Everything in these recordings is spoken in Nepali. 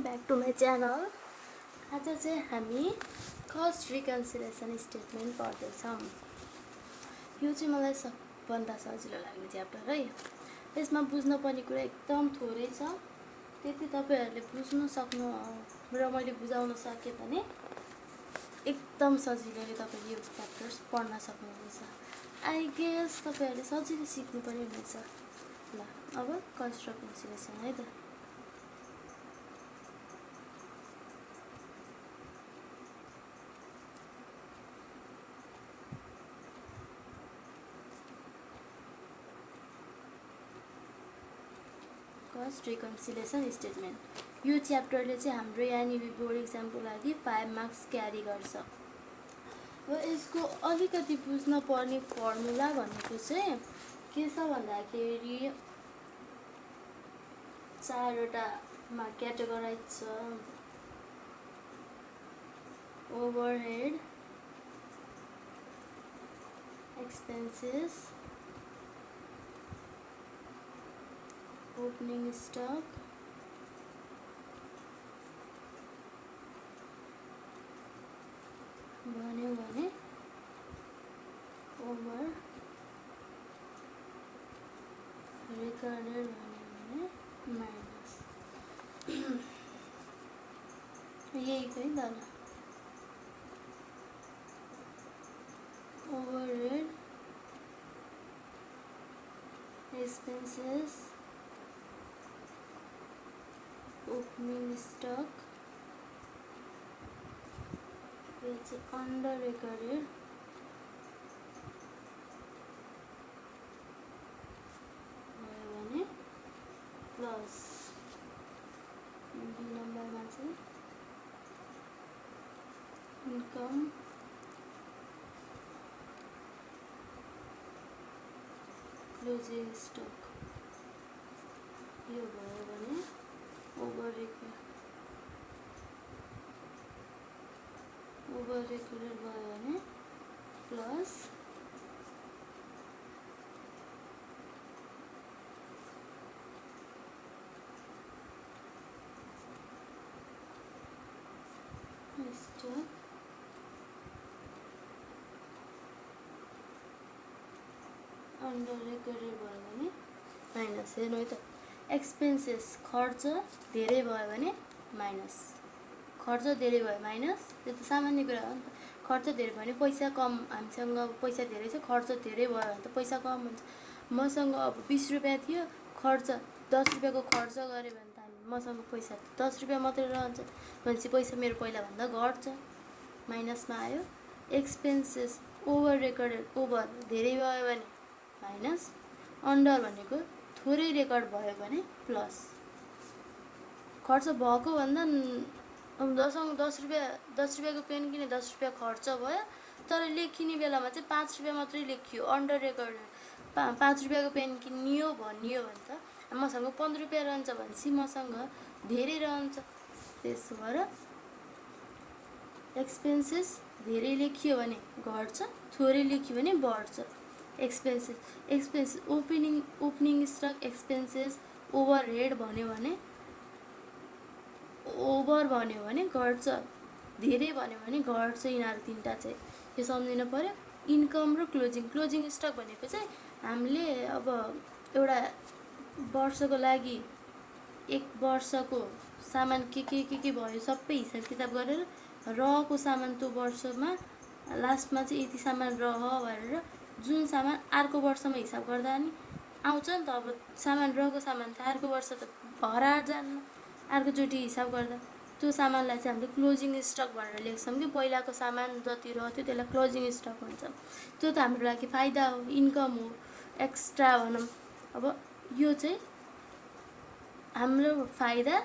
Back to my channel. आज चाहिँ हामी कस्ट रिकन्सिलिएसन स्टेटमेन्ट पढ्दैछौँ। यो चाहिँ मलाई सबभन्दा सजिलो लाग्ने च्याप्टर है। यसमा बुझ्नुपर्ने कुरा एकदम थोरै छ, त्यति तपाईँहरूले बुझ्नु सक्नु र मैले बुझाउन सकेँ भने एकदम सजिलोले तपाईँले यो च्याप्टर्स पढ्न सक्नुहुनेछ। आई गेस तपाईँहरूले सजिलो सिक्नु पनि हुनेछ। ल अब कस्ट रिकन्सिलिएसन है त। कस्ट रिकन्सिलिएसन स्टेटमेन्ट यो च्याप्टरले चाहिँ हाम्रो एनइबी बोर्ड इक्जामको लागि 5 मार्क्स क्यारी गर्छ। र यसको अलिकति बुझ्न पर्ने फर्मुला भनेको चाहिँ के छ भन्दाखेरि 4वटामा क्याटेगोराइज छ। ओभरहेड, एक्सपेन्सेस, ओपनिङ स्टक, भन्यो भने ओभर रिकर्डेड भन्यो भने माइनस यही है त ल। ओभरहेड, एक्सपेन्सेस, ओपनिङ स्टक, यो चाहिँ अन्डर रिकर्डेड भयो भने प्लस बी नम्बरमा चाहिँ इन्कम, क्लोजिङ स्टक यो भयो भने ओभर रिकर्डेड भयो भने प्लस स्टक अन्डर रिकर्डेड भयो भने माइनस। हेर्नु है त, एक्सपेन्सेस खर्च धेरै भयो भने माइनस, खर्च धेरै भयो माइनस, त्यो त सामान्य कुरा हो नि त। खर्च धेरै भयो भने पैसा कम, हामीसँग अब पैसा धेरै छ, खर्च धेरै भयो भने त पैसा कम हुन्छ। मसँग अब 20 रुपियाँ थियो, खर्च 10 रुपियाँको खर्च गऱ्यो भने त मसँग पैसा 10 रुपियाँ मात्रै रहन्छ भनेपछि पैसा मेरो पहिलाभन्दा घट्छ, माइनसमा आयो। एक्सपेन्सेस ओभर रिकर्डेड, ओभर धेरै भयो भने माइनस, अन्डर भनेको थोरै रेकर्ड भयो भने प्लस। खर्च भएको भन्दा मसँग 10 रुपियाँको पेन किने 10 रुपियाँ खर्च भयो, तर लेखिने बेलामा चाहिँ 5 रुपियाँ मात्रै लेखियो, अन्डर रेकर्डेड। 5 रुपियाँको पेन किनियो भनियो भने त मसँग 15 रुपियाँ रहन्छ भनेपछि मसँग धेरै रहन्छ। त्यसो भएर एक्सपेन्सेस धेरै लेखियो भने घट्छ, थोरै लेखियो भने बढ्छ। Expenses opening stock expenses overhead भन्यो भने ओभर भन्यो भने घट्छ, धेरै भन्यो भने घट्छ। यिनीहरू तिनवटा चाहिँ यो सम्झिनु पर्यो। इन्कम र क्लोजिङ स्टक भनेको चाहिँ हामीले अब एउटा वर्षको लागि 1 वर्षको सामान के भयो सबै हिसाब किताब गरेर रहेको सामान त्यो वर्षमा लास्टमा चाहिँ यति सामान रह भनेर जुन सामान अर्को वर्षमा हिसाब गर्दा नि आउँछ नि त। अब सामान रहेको सामान त अर्को वर्ष त हराएर जान्न, अर्कोचोटि हिसाब गर्दा त्यो सामानलाई चाहिँ हामीले क्लोजिङ स्टक भनेर लेख्छौँ कि पहिलाको सामान जति रह्यो त्यसलाई क्लोजिङ स्टक भन्छ। त्यो त हाम्रो लागि फाइदा हो, इन्कम हो, एक्स्ट्रा भनौँ। अब यो चाहिँ हाम्रो फाइदा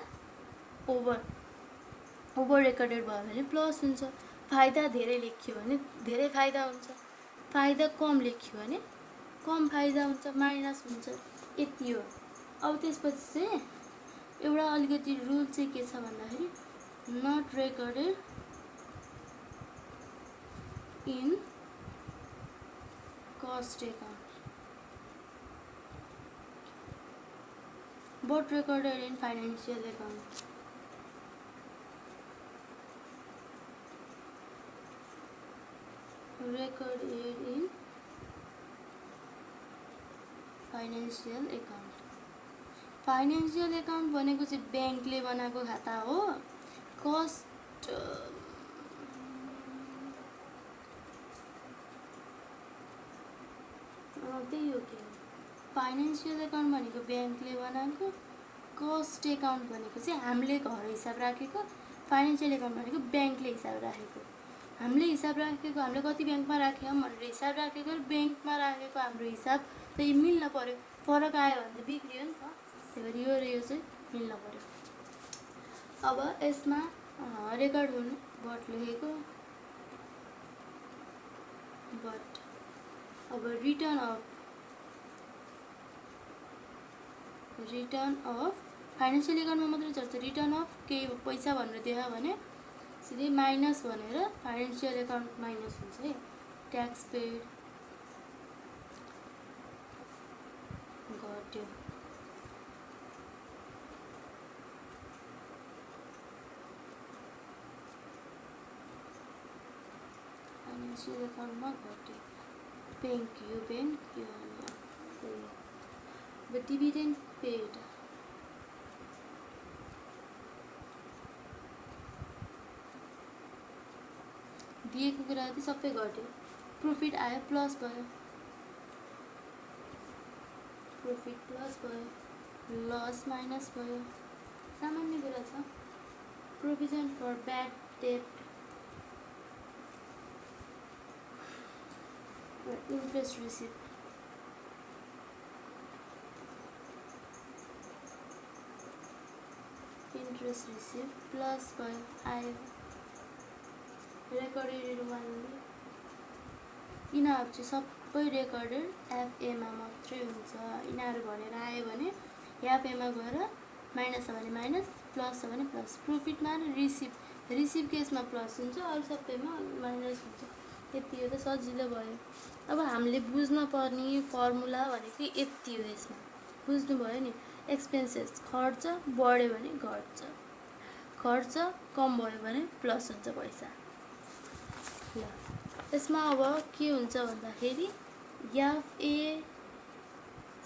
ओभर रिकर्डेड भयो भने प्लस हुन्छ। फाइदा धेरै लेखियो भने धेरै फाइदा हुन्छ, फाइदा कम लेखियो भने कम फाइदा हुन्छ, माइनस हुन्छ। यति हो। अब त्यसपछि चाहिँ एउटा अलिकति रुल चाहिँ के छ भन्दाखेरि not recorded in cost account but recorded in financial account. recorded in financial account. Financial account भनेको चाहिँ ब्याङ्कले बनाएको खाता हो. कस्ट त्यही हो कि फाइनेन्शियल एकाउन्ट भनेको ब्याङ्कले बनाएको. कस्ट एकाउन्ट भनेको चाहिँ हामीले घर हिसाब राखेको. फाइनेन्शियल एकाउन्ट भनेको ब्याङ्कले हिसाब राखेको. हामीले हिसाब राखेको, हामीले कति ब्याङ्कमा राख्यौँ भनेर हिसाब राखेको, ब्याङ्कमा राखेको हाम्रो हिसाब त्यही मिल्न पऱ्यो. फरक आयो भने त बिग्रियो नि त. त्यही भएर यो र यो चाहिँ मिल्न पऱ्यो. अब यसमा रेकर्ड हुनु बट लेखेको बट. अब रिटर्न अफ फाइनेन्शियल एकाउन्टमा मात्रै चल्छ. रिटर्न अफ केही पैसा भनेर देखायो भने सिधै माइनस भनेर फाइनेन्शियल एकाउन्ट माइनस हुन्छ है. ट्याक्स पेड घट्यो. फाइनेन्शियल एकाउन्टमा घट्यो. ब्याङ्क यो ब्याङ्क यो द डिभिडेन्ड पेड दिएको कुरा चाहिँ सबै घट्यो. प्रॉफिट आयो प्लस भयो. प्रॉफिट प्लस भयो. लस माइनस भयो. सामान्य कुरा छ. Provision for bad debt interest receive. Interest receive plus भयो आयो. रेकर्डेड वानले यिनीहरू चाहिँ सबै रेकर्डेड एफएमा मात्रै हुन्छ. यिनीहरू भनेर आयो भने एफएमा गएर माइनस छ भने माइनस, प्लस छ भने प्लस. प्रोफिटमा रिसिभ केसमा प्लस हुन्छ, अरू सबैमा माइनस हुन्छ. यति हो त सजिलो भयो. अब हामीले बुझ्न पर्ने फर्मुला भनेको यति हो. यसमा बुझ्नुभयो नि. एक्सपेन्सेस खर्च बढ्यो भने घट्छ, खर्च कम भयो भने प्लस हुन्छ पैसा. ल यसमा अब के हुन्छ भन्दाखेरि एफए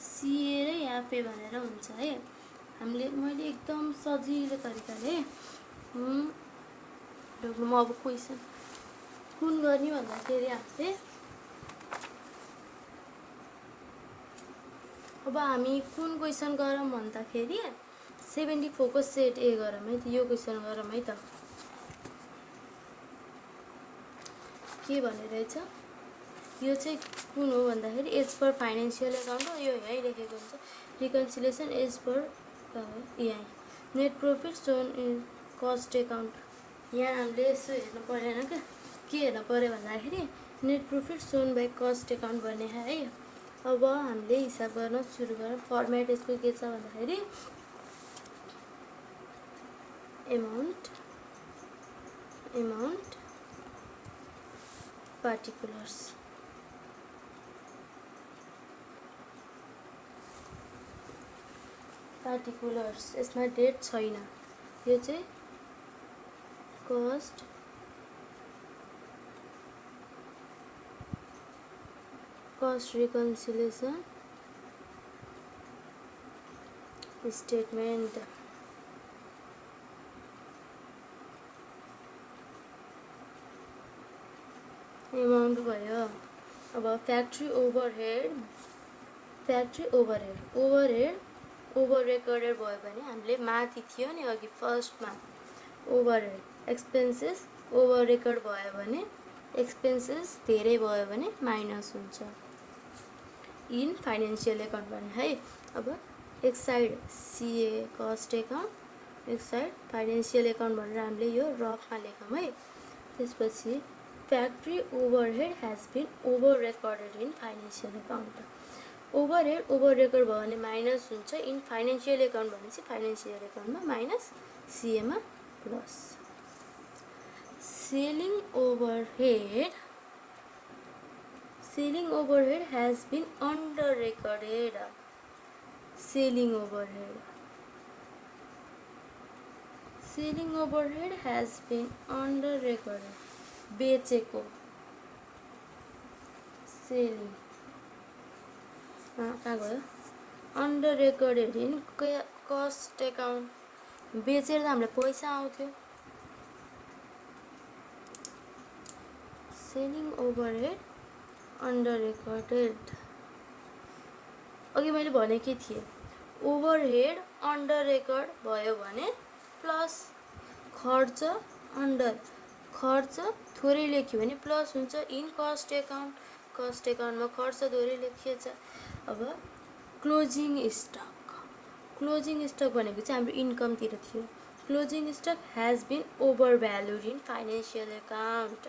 सिए र एफए भनेर हुन्छ है. मैले एकदम सजिलो तरिकाले म अब क्वेसन कुन गर्ने भन्दाखेरि हामी कुन क्वेसन गरौँ भन्दाखेरि 74 को सेट ए गरौँ है त. यो क्वेसन गरौँ है त. के भनेर रहेछ यो चाहिँ कुन हो भन्दाखेरि एज पर फाइनेन्शियल एकाउन्ट हो. यो यहीँ लेखेको हुन्छ. रिकन्सिलेसन एज पर यहीँ. Net profit Son in cost account. यहाँ हामीले यसो हेर्नु परेन क्या. के हेर्नु पऱ्यो भन्दाखेरि net profit shown by cost account भन्ने है. अब हामीले हिसाब गर्न सुरु गरौँ. फर्मेट यसको के छ भन्दाखेरि एमाउन्ट पार्टिकुलर्स. यसमा डेट छैन. यो चाहिँ कस्ट रिकन्सिलेसन स्टेटमेन्ट. एमाउन्ट भयो. अब फ्याक्ट्री ओभरहेड ओभर रेकर्डेड भयो भने हामीले माथि थियो नि अघि फर्स्टमा ओभरहेड एक्सपेन्सेस ओभर रेकर्ड भयो भने एक्सपेन्सेस धेरै भयो भने माइनस हुन्छ इन फाइनेन्शियल एकाउन्ट भने है. अब एक साइड सिए कस्ट एकाउन्ट, एक साइड फाइनेन्शियल एकाउन्ट भनेर हामीले यो रफमा लेखौँ है. त्यसपछि factory overhead has been over recorded in financial account. Overhead over record भयो भने माइनस हुन्छ इन फाइनेन्शियल एकाउन्ट भनेपछि फाइनेन्शियल एकाउन्टमा माइनस, सिएमा plus. Selling overhead has been under recorded. Selling overhead has been under recorded. बेचेको सेलिङ कहाँ गयो under recorded in cost account बेचेर त हामीलाई पैसा आउँथ्यो सेलिङ ओभरहेड अन्डर रेकर्डेड अघि मैले भनेकै थिएँ ओभरहेड अन्डर रेकर्ड भयो भने प्लस खर्च अन्डर खर्च थोरै लेख्यो भने प्लस हुन्छ इन कस्ट एकाउन्टमा खर्च थोरै लेखिएछ अब क्लोजिङ स्टक भनेको चाहिँ हाम्रो इन्कमतिर थियो closing stock has been over valued in financial account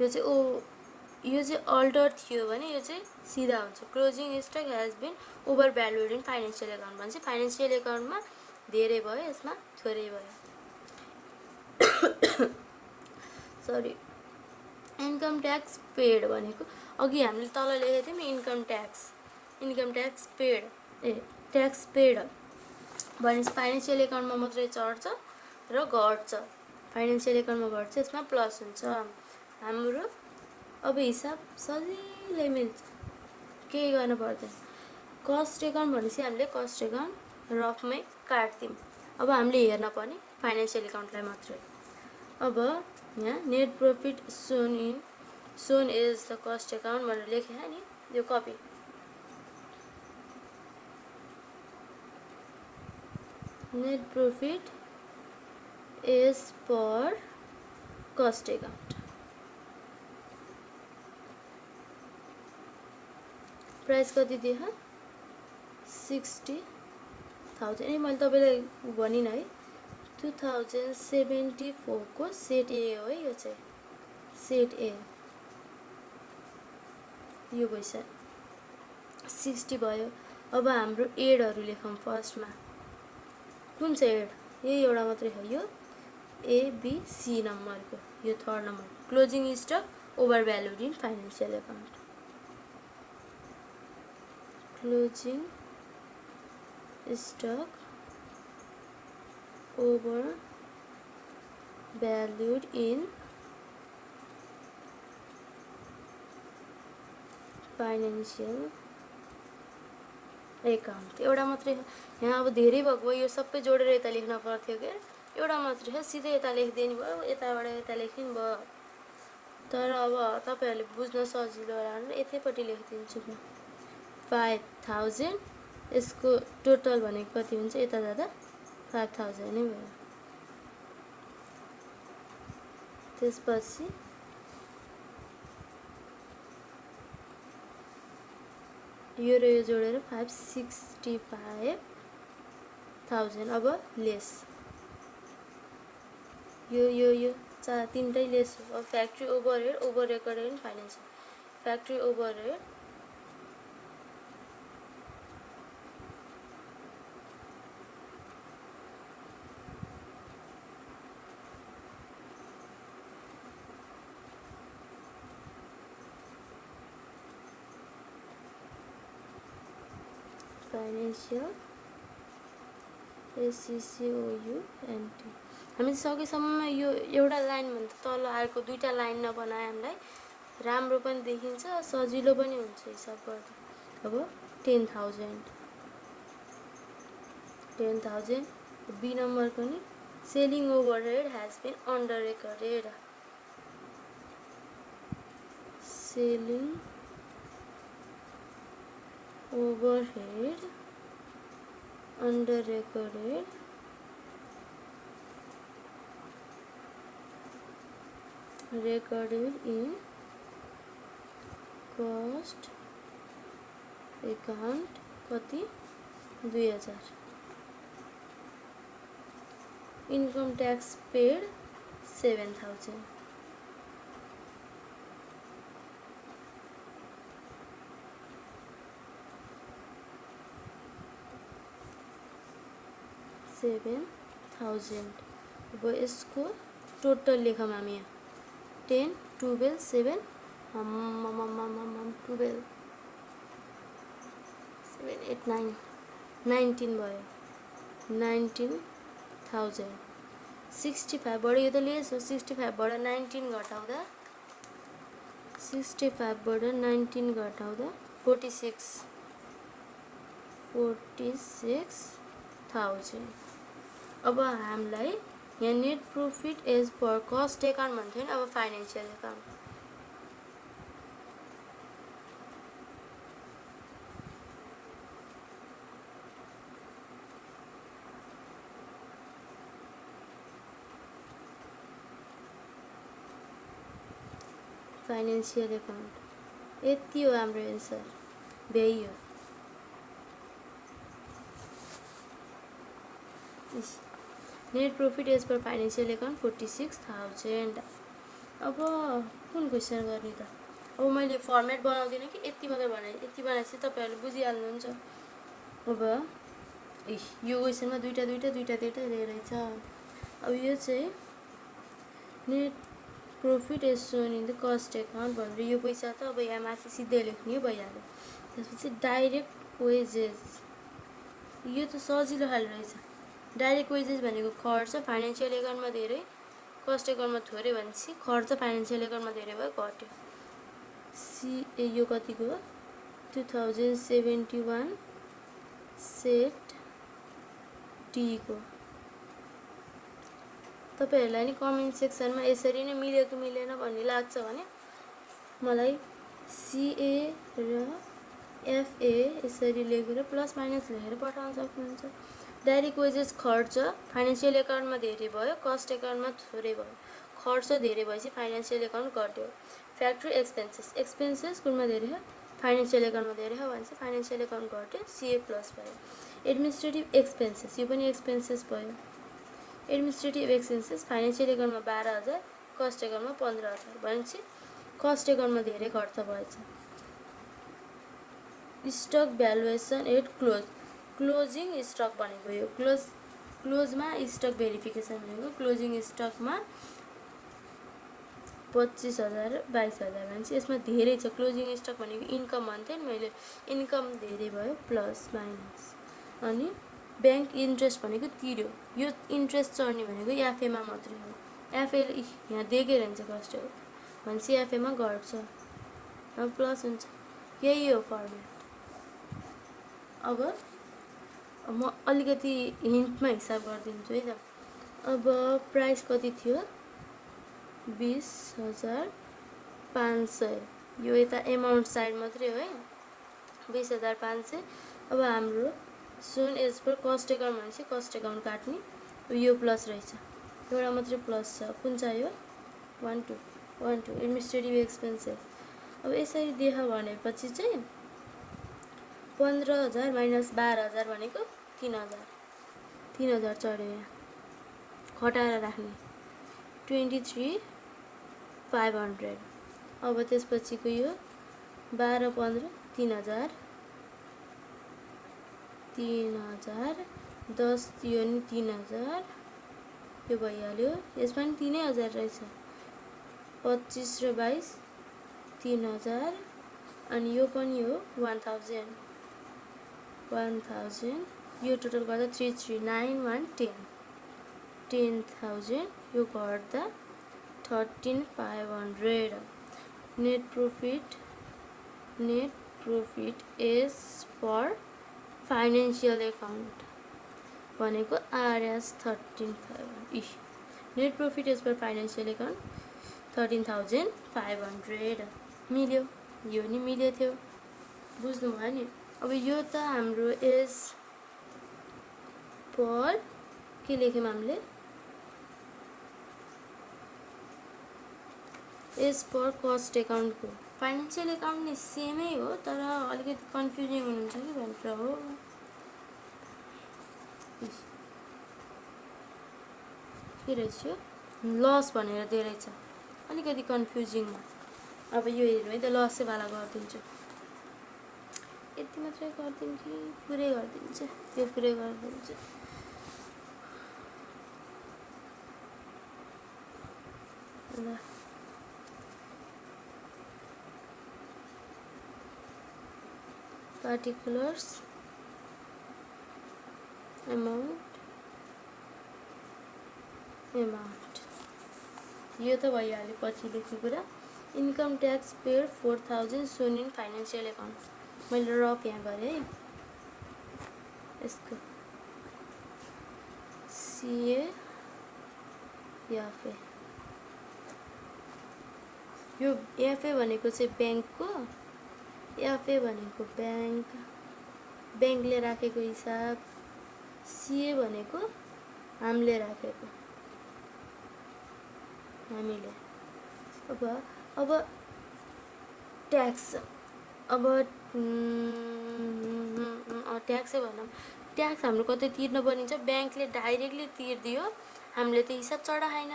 यो चाहिँ अल्टर थियो भने यो चाहिँ सिधा हुन्छ closing stock has been over valued in financial account भने चाहिँ फाइनेन्सियल एकाउन्टमा धेरै भयो यसमा थोरै भयो सरी इन्कम ट्याक्स पेड भनेको अघि हामीले तल लेखेको थियौँ income tax paid tax paid भनेपछि फाइनेन्सियल एकाउन्टमा मात्रै चढ्छ र घट्छ फाइनेन्सियल एकाउन्टमा घट्छ यसमा प्लस हुन्छ हाम्रो अब हिसाब सजिलै मिल्छ केही गर्नु पर्दैन कस्ट एकाउन्ट भनेपछि हामीले कस्ट एकाउन्ट रफमै काट्थ्यौँ अब हामीले हेर्न पर्ने फाइनेन्सियल एकाउन्टलाई मात्रै अब यहाँ net profit Son is the cost account भनेर लेखे नि यो copy net profit is per cost account price कति दिए 60,000 ए मैले तपाईलाई भनिनँ है 2074 को सेट ए हो है यो चाहिँ सेट ए यो पैसा 60 भयो अब हाम्रो एडहरु लेखौं फर्स्टमा कुन चाहिँ एड यही एउटा मात्रै हो यो ए बी सी नम्बरको यो third number closing stock over valued in financial account closing stock over valued in financial account एउटा मात्रै यहाँ अब धेरै भएको यो सबै जोडेर यता लेख्न पर्थ्यो के एउटा मात्रै हो सिधै यता लेख्दिनु भयो यताबाट यता लेखिनु भयो तर अब तपाईहरुले बुझ्न सजिलो होला यतैपट्टि लेखिदिन्छु म 5000 यसको टोटल भनेको कति हुन्छ यता जाँदा 5000 नै भयो त्यसपछि यो र यो जोडेर 565,000 अब लेस यो तीनटै लेस हो अब factory overhead over recorded in financial factory overhead financial SCCOUNT हामी सकेसम्म यो एउटा लाइन भन्दा तल आएको दुईटा लाइन नबनाए हामीलाई राम्रो पनि देखिन्छ सजिलो पनि हुन्छ हिसाब गर्दा अब 10,000 बी नम्बर पनि selling overhead has been under recorded selling overhead under recorded in cost account कति 2000 income tax paid 7,000 7,000 अब इसको टोटल लेखा हामी यहाँ 10 12 7 12 7 8 9 19 भयो 19,000 65 बाट यो त लेस हो 65 बाट 19 घटाउँदा 65 बाट 19 घटाउँदा 46,000। अब हामीलाई यहाँ net profit as per cost account भन्थ्यो नि, अब फाइनेन्शियल एकाउन्ट। फाइनेन्शियल एकाउन्ट यति हो हाम्रो एन्सर, भ्याइयो। Net profit as per financial account 46,000। अब कुन क्वेसन गर्ने त? अब मैले फर्मेट बनाउँदिनँ कि यति मात्र बनाएँ, यति बनाएपछि तपाईँहरूले बुझिहाल्नुहुन्छ। अब यो क्वेसनमा दुईवटा रहेछ। अब यो चाहिँ net profit as shown in the cost account भनेर यो पैसा त अब यहाँ माथि सिधै लेख्ने भइहाल्यो। त्यसपछि डाइरेक्ट वेजेस, यो त सजिलो खाले रहेछ। डाइरेक्ट वेजेस भनेको खर्च फाइनेन्शियल एकाउन्टमा धेरै, कस्ट एकाउन्टमा थोरै भनेपछि खर्च फाइनेन्शियल एकाउन्टमा धेरै भयो, घट्यो। यो कतिको 2071 सेट डी को। तपाईहरुलाई नि कमेन्ट सेक्सनमा यसरी नै मिल्यो कि मिलेन भन्ने लाग्छ भने मलाई सीए र एफए यसरी लेखेर प्लस माइनस लेखेर पठाउन सक्नुहुन्छ। डाइरेक्ट वेजेस खर्च फाइनेन्शियल एकाउन्टमा धेरै भयो, कस्ट एकाउन्टमा थोरै भयो। खर्च धेरै भएपछि फाइनेन्शियल एकाउन्ट घट्यो। फ्याक्ट्री एक्सपेन्सेस कुनमा धेरै हो, फाइनेन्शियल एकाउन्टमा धेरै हो भने चाहिँ फाइनेन्शियल एकाउन्ट घट्यो, सीए प्लस भयो। एडमिनिस्ट्रेटिभ एक्सपेन्सेस, यो पनि एक्सपेन्सेस भयो। एडमिनिस्ट्रेटिभ एक्सपेन्सेस फाइनेन्शियल एकाउन्टमा 12,000, कस्ट एकाउन्टमा 15,000 भनेपछि कस्ट एकाउन्टमा धेरै खर्च भएछ। Stock valuation at closing stock भनेको यो क्लोजमा स्टक भेरिफिकेसन भनेको क्लोजिङ स्टकमा 25,000 22,000 भनेपछि यसमा धेरै छ। क्लोजिङ स्टक भनेको इन्कम भन्थेँ नि मैले, इन्कम धेरै भयो प्लस माइनस। अनि ब्याङ्क इन्ट्रेस्ट भनेको तिर्यो, यो इन्ट्रेस्ट चढ्ने भनेको एफएमा मात्रै हो। एफए यहाँ दिएकै रहन्छ कस्ट भनेपछि एफएमा घट्छ, प्लस हुन्छ। यही हो फर्मेट। अब म अलिकति हिन्टमा हिसाब गरिदिन्छु है त। अब प्राइस कति थियो? 20,500। यो यता एमाउन्ट साइड मात्रै हो है, 20,500। अब हाम्रो soon as per cost account भनेपछि कस्ट एकाउन्ट काट्ने, यो प्लस रहेछ, एउटा मात्रै प्लस छ। कुन चाहियो? 1 2 एडमिनिस्ट्रेटिभ एक्सपेन्सेस। अब यसरी देख भनेपछि चाहिँ 15,000 माइनस 12,000 भनेको 3,000 चढ्यो। यहाँ घटाएर राख्ने 23,500। अब त्यसपछिको यो 12 15 3,000 10 यो नि 3,000, यो भइहाल्यो। यसमा नि 3,000 रहेछ। 25 र 22 3,000 अनि यो पनि हो 1,000। यो टोटल गर्दा 3,391 10,000, यो गर्दा 13,500। Net profit as per financial account भनेको RS 13,500। Net profit as per financial account 13,500 मिल्यो। यो नि मिले थियो, बुझ्नु भयो नि। अब यो त हाम्रो एज पर के लेख्यौँ हामीले? एज पर कस्ट एकाउन्टको। फाइनेन्शियल एकाउन्ट नि सेमै हो, तर अलिकति कन्फ्युजिङ हुनुहुन्छ कि भनेर हो। के रहेछ यो? लस भनेर दिएर छ, अलिकति कन्फ्युजिङमा। अब यो हेर्नु है त, लसै वाला गरिदिन्छु। यति मात्रै गरिदिनु कि पुरै गरिदिन्छ? यो पुरै गरिदिन्छ। ल पार्टिकुलर्स अमाउन्ट यो त भइहाल्यो पछि लेख्ने कुरा। Income tax paid 4000 shown in financial account. मैले रफ यहाँ गरेँ है। यसको सिए एफए, यो एफए भनेको चाहिँ ब्याङ्कको, एफए भनेको ब्याङ्कले राखेको हिसाब, सिए भनेको हामीले राखेको, हामीले। अब ट्याक्स, अब ट्याक्सै भनौँ। ट्याक्स हाम्रो कतै तिर्न पर्ने, ब्याङ्कले डाइरेक्टली तिर्दियो, हामीले त्यो हिसाब चढाएन।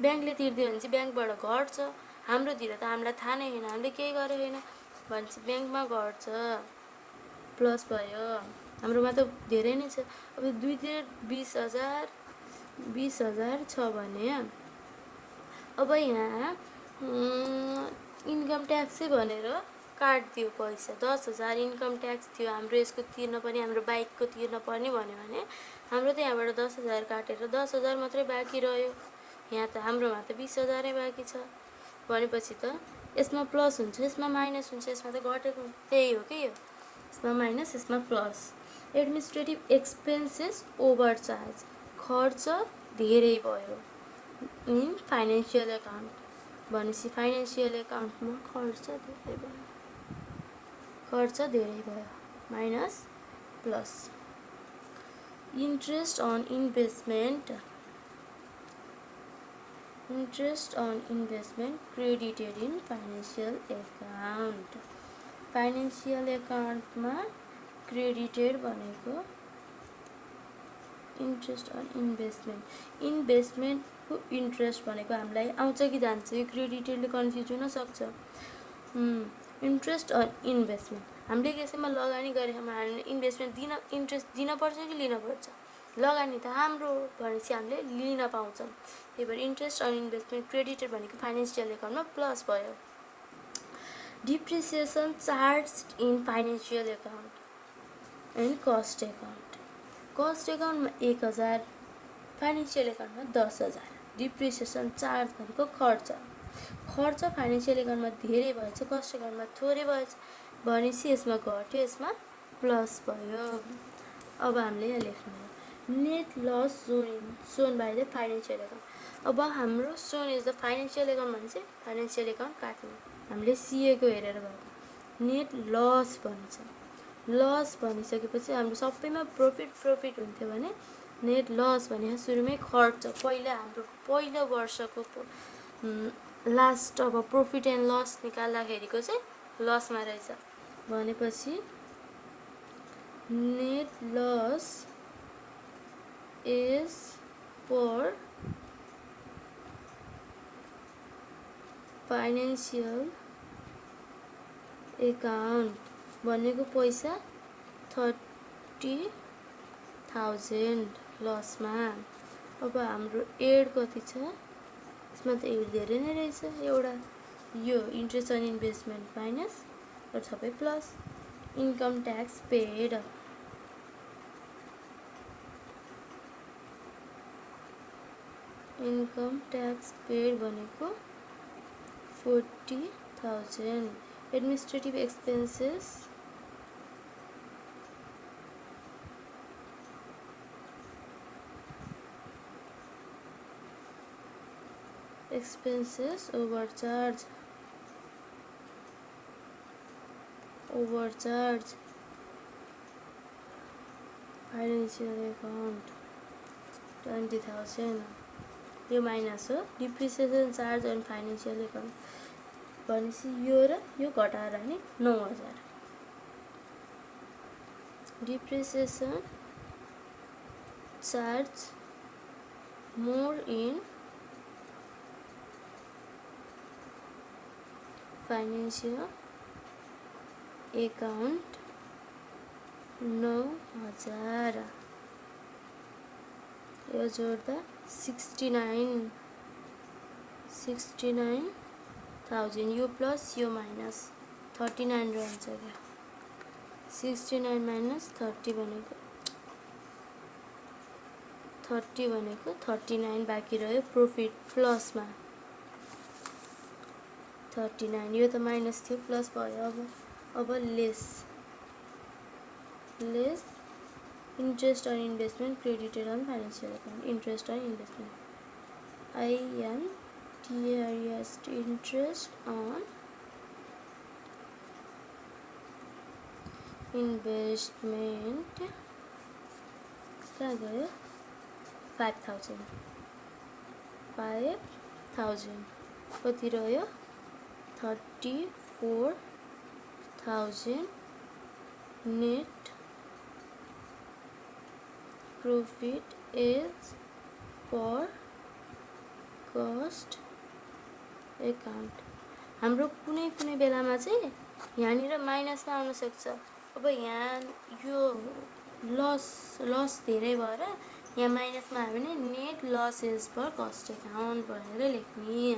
ब्याङ्कले तिर्दियो भने चाहिँ ब्याङ्कबाट घट्छ, हाम्रोतिर त हामीलाई थाहा नै छैन, हामीले केही गरेको छैन भनेपछि ब्याङ्कमा घट्छ, प्लस भयो। हाम्रोमा त धेरै नै छ। अब 2 तिर 20,000 छ भने अब यहाँ इन्कम ट्याक्सै भनेर काट्दियो पैसा, 10,000 इन्कम ट्याक्स थियो हाम्रो, यसको तिर्न पर्ने, हाम्रो बाइकको तिर्न पर्ने भन्यो भने हाम्रो त यहाँबाट 10,000 काटेर 10,000 मात्रै बाँकी रह्यो। यहाँ त हाम्रोमा त 20,000 बाँकी छ भनेपछि त यसमा प्लस हुन्छ, यसमा माइनस हुन्छ, यसमा त घटेको, त्यही हो कि यो। यसमा माइनस, यसमा प्लस। एडमिनिस्ट्रेटिभ एक्सपेन्सेस ओभरचार्ज, खर्च धेरै भयो इन फाइनेन्सियल एकाउन्ट भनेपछि फाइनेन्सियल एकाउन्टमा खर्च धेरै भयो, minus plus. Interest on investment credited in financial account. Financial एकाउन्टमा क्रेडिटेड भनेको इन्ट्रेस्ट अन इन्भेस्टमेन्टको इन्ट्रेस्ट भनेको हामीलाई आउँछ कि जान्छ, यो क्रेडिटेडले कन्फ्युज हुन सक्छ। इन्ट्रेस्ट अन इन्भेस्टमेन्ट, हामीले कसैमा लगानी गरेकोमा हामीले इन्ट्रेस्ट दिनपर्छ कि लिनुपर्छ? लगानी त हाम्रो भनेपछि हामीले लिन पाउँछौँ, त्यही भएर इन्ट्रेस्ट अन इन्भेस्टमेन्ट क्रेडिटेड भनेको फाइनेन्सियल एकाउन्टमा प्लस भयो। Depreciation charge in financial account and cost account. Cost एकाउन्टमा 1,000, फाइनेन्सियल एकाउन्टमा 10,000। डिप्रिसिएसन चार्ज भनेको खर्च फाइनेन्सियल एकाउन्टमा धेरै भएछ, कस्ट एकाउन्टमा थोरै भएछ भनेपछि यसमा घट्यो, यसमा प्लस भयो। अब हामीले यहाँ लेख्नु net loss shown by the financial account. अब हाम्रो shown is the financial account भने चाहिँ फाइनेन्सियल एकाउन्ट काट्नु, हामीले सिएको हेरेर भयो। नेट लस भन्छ, लस भनिसकेपछि हाम्रो सबैमा प्रफिट हुन्थ्यो भने नेट लस भने सुरुमै खर्च, पहिलो वर्षको लास्ट अब प्रफिट एन्ड लस निकाल्दाखेरिको चाहिँ लसमा रहेछ भनेपछि net loss is per financial account भनेको पैसा 30,000 लसमा। अब हाम्रो एड कति छ, यसमा त एड धेरै नै रहेछ, एउटा यो इन्ट्रेस्ट अन इन्भेस्टमेन्ट माइनस र सबै प्लस। इन्कम ट्याक्स पेड, भनेको 40,000। Administrative expenses overcharge financial account 20,000, यो माइनस हो। Depreciation charge and financial account भनेपछि यो र यो घटाएर नि 9,000। Depreciation charge more in financial account 9,000, यो जोड्दा 69,000, यो प्लस यो माइनस 39 रहन्छ क्या। 69 माइनस 30 भनेको 39 बाँकी रह्यो प्रफिट प्लसमा 39 यो त माइनस थियो प्लस भयो अब less interest on investment credited on financial account interest on investment INTAREST interest on investment कहाँ गयो 5000 कति रह्यो 34,000 net profit as per cost account हाम्रो कुनै कुनै बेलामा चाहिँ यहाँनिर माइनसमा आउन सक्छ अब यहाँ यो लस धेरै भएर यहाँ माइनसमा आयो भने नेट लसेस पर कस्ट एकाउन्ट भनेर लेख्ने